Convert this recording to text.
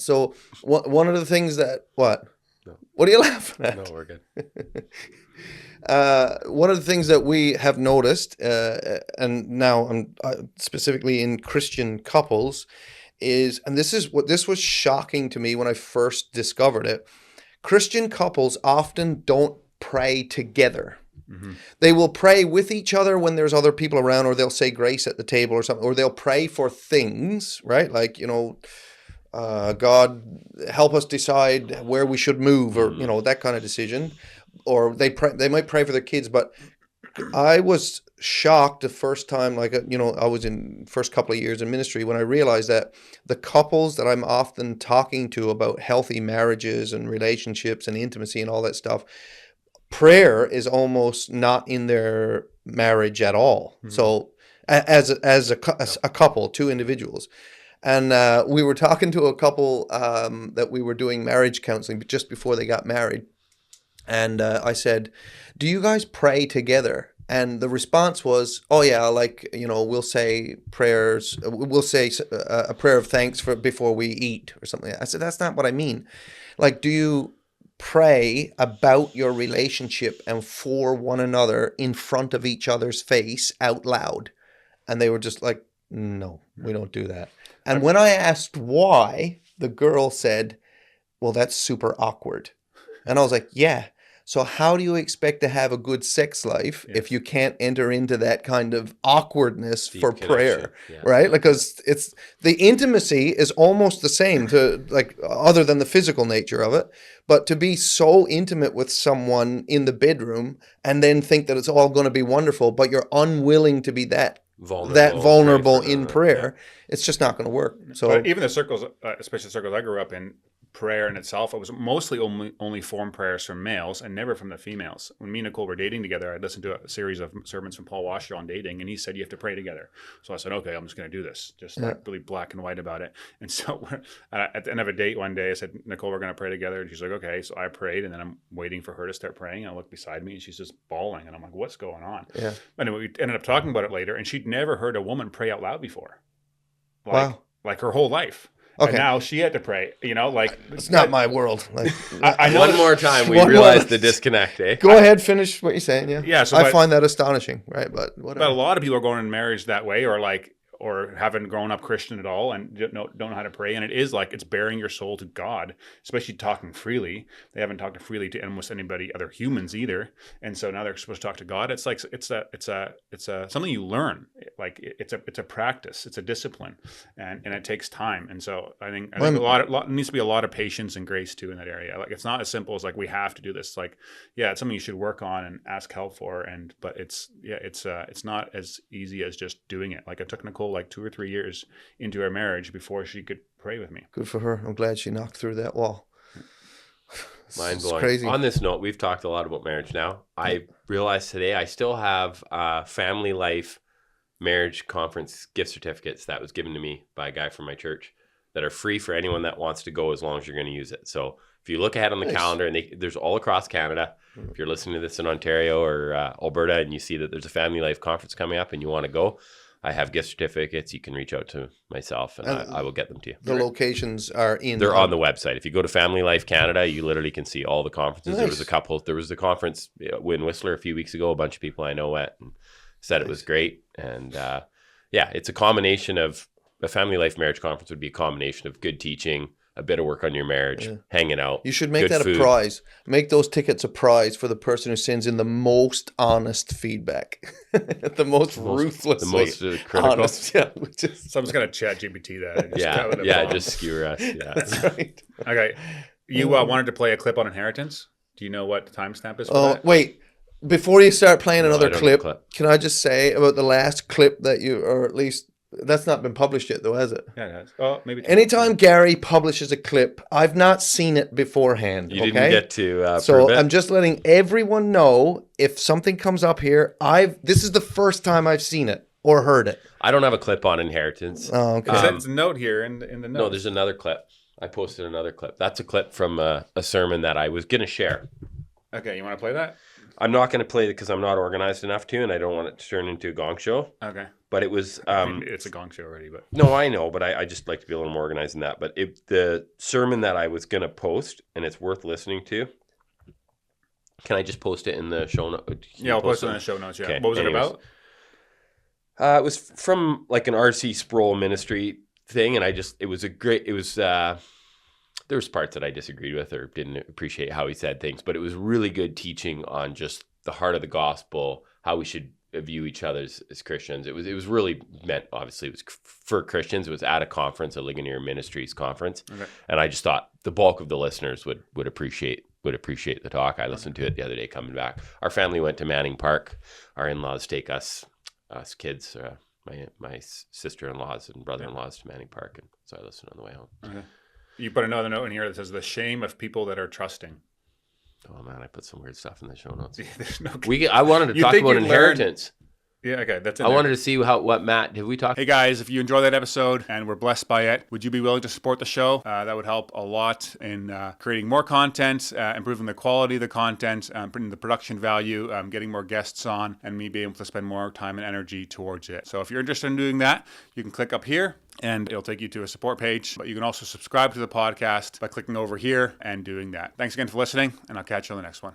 So one of the things that, what? No. What are you laughing at? No, we're good. One of the things that we have noticed, and now I'm specifically in Christian couples, is, and this was shocking to me when I first discovered it. Christian couples often don't pray together. Mm-hmm. They will pray with each other when there's other people around, or they'll say grace at the table or something, or they'll pray for things, right? Like, God help us decide where we should move, or, that kind of decision. Or they might pray for their kids. But I was shocked the first time, I was in first couple of years in ministry, when I realized that the couples that I'm often talking to about healthy marriages and relationships and intimacy and all that stuff, prayer is almost not in their marriage at all. Mm-hmm. So as a couple, two individuals. And we were talking to a couple that we were doing marriage counseling just before they got married. And I said, do you guys pray together? And the response was, oh yeah, we'll say prayers, we'll say a prayer of thanks before we eat or something. I said, that's not what I mean. Like, do you pray about your relationship and for one another in front of each other's face out loud? And they were just like, no, we don't do that. And when I asked why, the girl said, well, that's super awkward. And I was like, yeah. So how do you expect to have a good sex life if you can't enter into that kind of awkwardness for prayer, right? Because it's the intimacy is almost the same to other than the physical nature of it, but to be so intimate with someone in the bedroom and then think that it's all going to be wonderful, but you're unwilling to be that vulnerable in prayer, it's just not going to work. So but even the circles, especially the circles I grew up in, prayer in itself, it was mostly only form prayers from males and never from the females. When me and Nicole were dating together, I listened to a series of sermons from Paul Washer on dating, and he said you have to pray together. So I said, okay, I'm just going to do this, just really black and white about it. And so at the end of a date one day, I said, Nicole, we're going to pray together. And she's like, okay. So I prayed, and then I'm waiting for her to start praying. I look beside me, and she's just bawling, and I'm like, what's going on? Yeah. Anyway, we ended up talking about it later, and she'd never heard a woman pray out loud before, like her whole life. Okay. And now she had to pray, it's not my world. I know one more time we realized the disconnect. Go ahead, finish what you're saying. Yeah. Yeah. So I find that astonishing, right? But whatever. But a lot of people are going in marriage that way, or haven't grown up Christian at all and don't know how to pray. And it is it's bearing your soul to God, especially talking freely. They haven't talked freely to almost anybody, other humans either. And so now they're supposed to talk to God. It's something you learn. It's a practice. It's a discipline, and it takes time. And so I think a needs to be a lot of patience and grace too in that area. It's not as simple as we have to do this. It's something you should work on and ask help for. But it's not as easy as just doing it. It took Nicole 2 or 3 years into our marriage before she could pray with me. Good for her. I'm glad she knocked through that wall. Mind blowing. Crazy. On this note, we've talked a lot about marriage now. I realized today I still have Family Life Marriage Conference gift certificates that was given to me by a guy from my church that are free for anyone that wants to go as long as you're going to use it. So if you look ahead on the calendar, and there's all across Canada. If you're listening to this in Ontario or Alberta and you see that there's a Family Life Conference coming up and you want to go, I have gift certificates. You can reach out to myself and I will get them to you. The locations are they're on the website. If you go to Family Life Canada, you literally can see all the conferences. Nice. There was the conference in Whistler a few weeks ago. A bunch of people I know went and said it was great. And it's a combination of a Family Life Marriage Conference would be a combination of good teaching, a bit of work on your marriage, hanging out. You should make that a prize. Make those tickets a prize for the person who sends in the most honest feedback, the most ruthlessly critical. Honest. Yeah, so I'm just gonna chat GPT that. Just skewer us. Yeah, that's right. Okay, you wanted to play a clip on inheritance. Do you know what the timestamp is? Oh, wait. Before you start playing another clip, can I just say about the last clip that or at least. That's not been published yet, though, has it? Yeah, it has. Oh, maybe. Anytime Gary publishes a clip, I've not seen it beforehand. You didn't get to so prove it? I'm just letting everyone know if something comes up here. This is the first time I've seen it or heard it. I don't have a clip on inheritance. Oh, okay. There's a note here in the notes. No, there's another clip. I posted another clip. That's a clip from a sermon that I was going to share. Okay, you want to play that? I'm not going to play it because I'm not organized enough to, and I don't want it to turn into a gong show. Okay. But it was... it's a gong show already, but... No, I know, but I just like to be a little more organized than that. But the sermon that I was going to post, and it's worth listening to, can I just post it in the show notes? Yeah, I'll post it in the show notes, yeah. Okay. What was it about? It was from like an R.C. Sproul ministry thing, and there was parts that I disagreed with or didn't appreciate how he said things, but it was really good teaching on just the heart of the gospel, how we should view each other as Christians. It was really meant, obviously, it was for Christians. It was at a conference, a Ligonier Ministries conference, okay. And I just thought the bulk of the listeners would appreciate the talk. I listened to it the other day coming back. Our family went to Manning Park. Our in-laws take us kids, my sister-in-laws and brother-in-laws to Manning Park, and so I listened on the way home. Okay. You put another note in here that says the shame of people that are trusting. Oh man, I put some weird stuff in the show notes. Yeah, I wanted to talk about inheritance. Yeah, okay, that's. I wanted to see what Matt did. We talk. Hey guys, if you enjoyed that episode and were blessed by it, would you be willing to support the show? That would help a lot in creating more content, improving the quality of the content, putting the production value, getting more guests on, and me being able to spend more time and energy towards it. So if you're interested in doing that, you can click up here and it'll take you to a support page. But you can also subscribe to the podcast by clicking over here and doing that. Thanks again for listening, and I'll catch you on the next one.